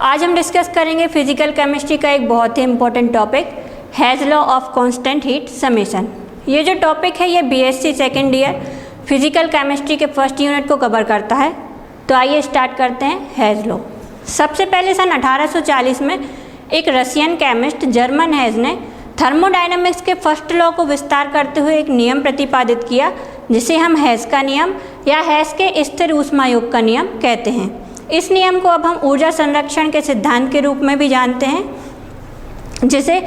आज हम डिस्कस करेंगे फिजिकल केमिस्ट्री का एक बहुत ही important topic, Hess law of constant heat summation. ये जो टॉपिक है ये BSc second year physical chemistry के फर्स्ट यूनिट को कवर करता है। तो आइए स्टार्ट करते हैं हैज़ लॉ। सबसे पहले सन 1840 में एक रशियन केमिस्ट जर्मन हैज़ ने थर्मोडायनामिक्स के फर्स्ट लॉ को विस्तार करते हुए एक नियम प्रतिपादित किया, जिसे हम हैज़ का नियम या हैज़ के स्थिर ऊष्मायोग का नियम कहते हैं। इस नियम को अब हम ऊर्जा संरक्षण के सिद्धांत के रूप में भी जानते हैं, जिसे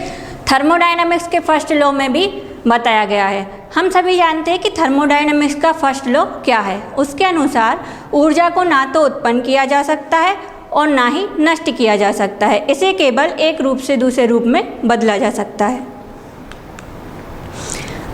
थर्मोडायनामिक्स के फर्स्ट लॉ में भी बताया गया है। हम सभी जानते हैं कि थर्मोडायनामिक्स का फर्स्ट लॉ क्या है। उसके अनुसार ऊर्जा को ना तो उत्पन्न किया जा सकता है और ना ही नष्ट किया जा सकता है, इसे केवल एक रूप से दूसरे रूप में बदला जा सकता है।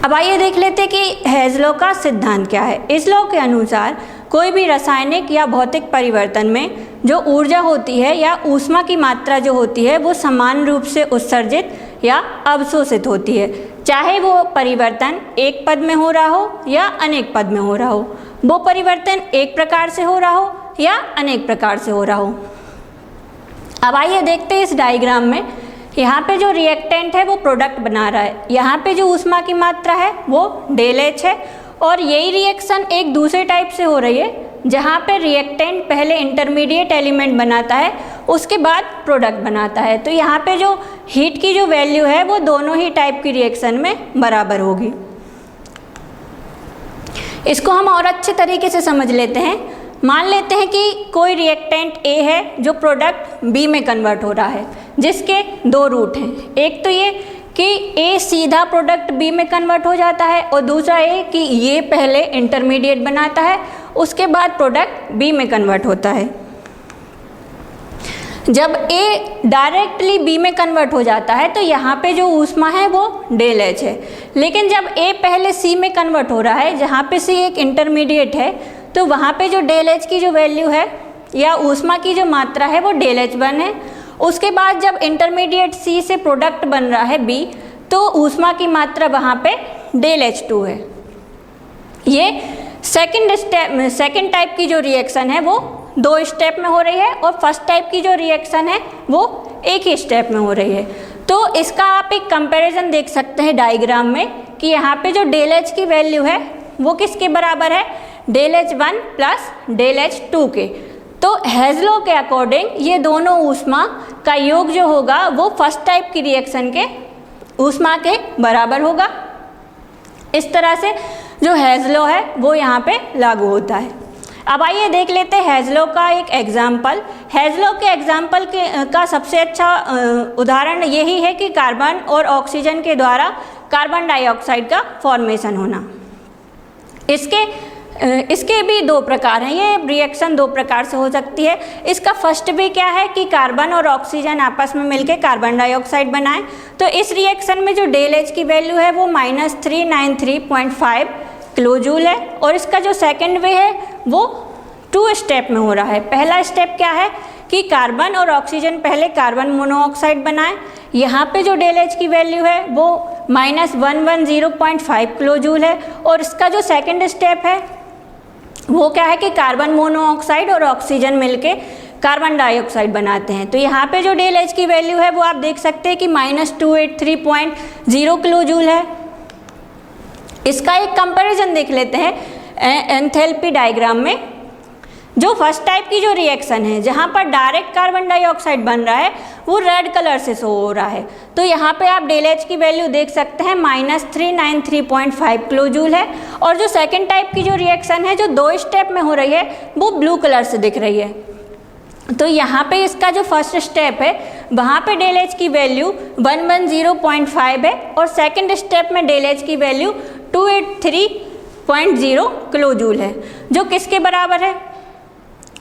अब आइए देख लेते हैं कि हैज़ लॉ का सिद्धांत क्या है। इस लॉ के अनुसार कोई भी रासायनिक या भौतिक परिवर्तन में जो ऊर्जा होती है या ऊष्मा की मात्रा जो होती है वो समान रूप से उत्सर्जित या अवशोषित होती है, चाहे वो परिवर्तन एक पद में हो रहा हो या अनेक पद में हो रहा हो, वो परिवर्तन एक प्रकार से हो रहा हो या अनेक प्रकार से हो रहा हो। अब आइए देखते हैं इस डायग्राम में, यहाँ पे जो रिएक्टेंट है वो प्रोडक्ट बना रहा है, यहाँ पे जो ऊष्मा की मात्रा है वो डेल एच है, और यही रिएक्शन एक दूसरे टाइप से हो रही है जहाँ पे रिएक्टेंट पहले इंटरमीडिएट एलिमेंट बनाता है, उसके बाद प्रोडक्ट बनाता है। तो यहाँ पे जो हीट की जो वैल्यू है वो दोनों ही टाइप की रिएक्शन में बराबर होगी। इसको हम और अच्छे तरीके से समझ लेते हैं। मान लेते हैं कि कोई रिएक्टेंट ए है जो प्रोडक्ट बी में कन्वर्ट हो रहा है, जिसके दो रूट हैं। एक तो ये कि ए सीधा प्रोडक्ट बी में कन्वर्ट हो जाता है, और दूसरा ये कि ये पहले इंटरमीडिएट बनाता है, उसके बाद प्रोडक्ट बी में कन्वर्ट होता है। जब ए डायरेक्टली बी में कन्वर्ट हो जाता है तो यहाँ पे जो ऊष्मा है वो डेल एच है, लेकिन जब ए पहले सी में कन्वर्ट हो रहा है जहाँ पे सी एक इंटरमीडिएट है, तो वहाँ पे जो डेल एच की जो वैल्यू है या ऊष्मा की जो मात्रा है वो डेल एच वन है। उसके बाद जब इंटरमीडिएट सी से प्रोडक्ट बन रहा है बी, तो ऊष्मा की मात्रा वहाँ पे डेल एच टू है। ये सेकेंड टाइप की जो रिएक्शन है वो दो स्टेप में हो रही है, और फर्स्ट टाइप की जो रिएक्शन है वो एक ही स्टेप में हो रही है। तो इसका आप एक कंपैरिजन देख सकते हैं डायग्राम में कि यहाँ पे जो डेल एच की वैल्यू है वो किसके बराबर है, del H one plus del H two के। तो हैज़ लॉ के अकॉर्डिंग ये दोनों ऊष्मा का योग जो होगा वो फर्स्ट टाइप की रिएक्शन के ऊष्मा के बराबर होगा। इस तरह से जो हैज़ लॉ है वो यहाँ पे लागू होता है। अब आइए देख लेते हैं हैज़ लॉ का एक एग्जाम्पल। हैज़ लॉ के एग्जाम्पल का सबसे अच्छा उदाहरण यही है कि कार्बन और ऑक्सीजन के द्वारा कार्बन डाइऑक्साइड का फॉर्मेशन होना। इसके भी दो प्रकार हैं, ये रिएक्शन दो प्रकार से हो सकती है। इसका फर्स्ट भी क्या है कि कार्बन और ऑक्सीजन आपस में मिलकर कार्बन डाइऑक्साइड बनाएं। तो इस रिएक्शन में जो डेल एच की वैल्यू है वो -393.5 किलो जूल है। और इसका जो सेकंड वे है वो टू स्टेप में हो रहा है। पहला स्टेप क्या है कि कार्बन और ऑक्सीजन पहले कार्बन मोनोऑक्साइड बनाएं, यहाँ पे जो डेल एच की वैल्यू है वो -110.5 किलो जूल है। और इसका जो सेकंड स्टेप है वो क्या है कि कार्बन मोनोऑक्साइड और ऑक्सीजन मिलके कार्बन डाइऑक्साइड बनाते हैं। तो यहाँ पे जो डेल एच की वैल्यू है वो आप देख सकते हैं कि -283.0 किलो जूल है। इसका एक कंपैरिजन देख लेते हैं एंथैल्पी डायग्राम में। जो फर्स्ट टाइप की जो रिएक्शन है जहाँ पर डायरेक्ट कार्बन डाइऑक्साइड बन रहा है वो रेड कलर से शो हो रहा है। तो यहाँ पे आप डेल एच की वैल्यू देख सकते हैं -393.5 किलो जूल है। और जो सेकंड टाइप की जो रिएक्शन है जो दो स्टेप में हो रही है वो ब्लू कलर से दिख रही है। तो यहाँ पे इसका जो फर्स्ट स्टेप है वहाँ पे डेल एच की वैल्यू 110.5 है, और सेकेंड स्टेप में डेल एच की वैल्यू 283.0 किलो जूल है, जो किसके बराबर है,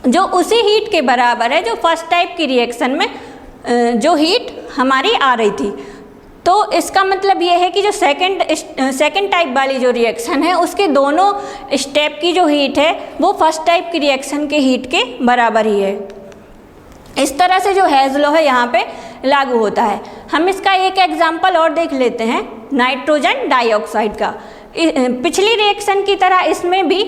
जो उसी हीट के बराबर है जो फर्स्ट टाइप की रिएक्शन में जो हीट हमारी आ रही थी। तो इसका मतलब ये है कि जो सेकंड टाइप वाली जो रिएक्शन है उसके दोनों स्टेप की जो हीट है वो फर्स्ट टाइप की रिएक्शन के हीट के बराबर ही है। इस तरह से जो हैज़ लॉ है यहाँ पे लागू होता है। हम इसका एक एग्जाम्पल और देख लेते हैं नाइट्रोजन डाइऑक्साइड का। पिछली रिएक्शन की तरह इसमें भी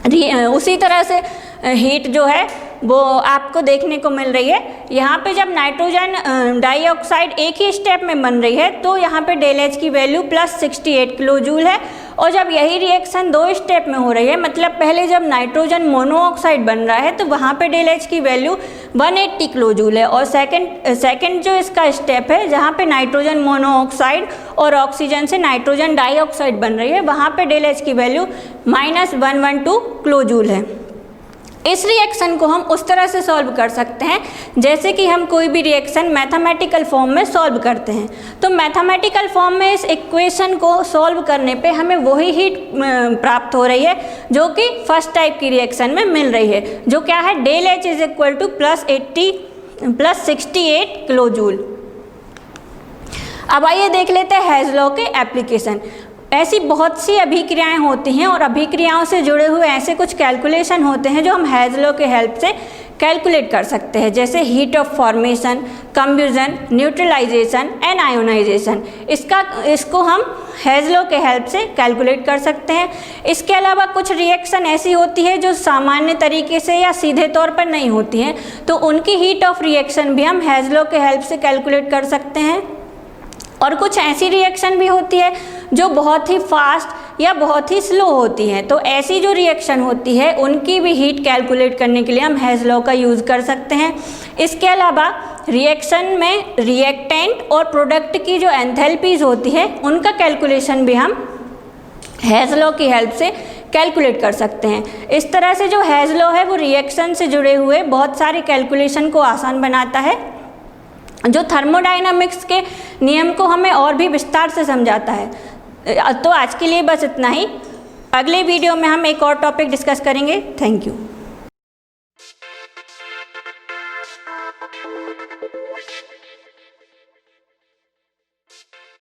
उसी तरह से हीट जो है वो आपको देखने को मिल रही है। यहाँ पे जब नाइट्रोजन डाइऑक्साइड एक ही स्टेप में बन रही है तो यहाँ पे डेल एच की वैल्यू +68 किलो जूल है, और जब यही रिएक्शन 2 स्टेप में हो रही है, मतलब पहले जब नाइट्रोजन मोनोऑक्साइड बन रहा है तो वहाँ पे डेल एच की वैल्यू 180 किलो जूल है, और सेकंड जो इसका स्टेप है जहाँ पे नाइट्रोजन मोनोऑक्साइड और ऑक्सीजन से नाइट्रोजन डाइऑक्साइड बन रही है, वहाँ पे डेल एच की वैल्यू -112 किलो जूल है। इस रिएक्शन को हम उस तरह से सॉल्व कर सकते हैं जैसे कि हम कोई भी रिएक्शन मैथमेटिकल फॉर्म में सॉल्व करते हैं। तो मैथमेटिकल फॉर्म में इस इक्वेशन को सॉल्व करने पे हमें वही हीट प्राप्त हो रही है जो कि फर्स्ट टाइप की रिएक्शन में मिल रही है, जो क्या है, del H is equal to +68 kilo joule. अब आइए देख लेते हैं हेज लॉ के एप्लीकेशन। ऐसी बहुत सी अभिक्रियाएं होती हैं और अभिक्रियाओं से जुड़े हुए ऐसे कुछ कैलकुलेशन होते हैं जो हम हेज लॉ के हेल्प से कैलकुलेट कर सकते हैं, जैसे heat of formation, combustion, neutralisation and ionisation. इसको हम हेज लॉ के हेल्प से कैलकुलेट कर सकते हैं। इसके अलावा कुछ रिएक्शन ऐसी होती है जो सामान्य तरीके से या सीधे तौर पर नहीं होती हैं, तो उनकी हीट ऑफ रिएक्शन भी हम हेज लॉ के हेल्प से कैलकुलेट कर सकते हैं। और कुछ ऐसी रिएक्शन भी होती है जो बहुत ही फास्ट या बहुत ही स्लो होती हैं, तो ऐसी जो रिएक्शन होती है उनकी भी हीट कैलकुलेट करने के लिए हम हेज लॉ का यूज़ कर सकते हैं। इसके अलावा रिएक्शन में रिएक्टेंट और प्रोडक्ट की जो एंथैल्पीज होती है उनका कैलकुलेशन भी हम हेज लॉ की हेल्प से कैलकुलेट कर सकते हैं। इस तरह से जो हेज लॉ है वो रिएक्शन से जुड़े हुए बहुत सारे कैलकुलेशन को आसान बनाता है, जो थर्मोडायनामिक्स के नियम को हमें और भी विस्तार से समझाता है। तो आज के लिए बस इतना ही। अगले वीडियो में हम एक और टॉपिक डिस्कस करेंगे। Thank you.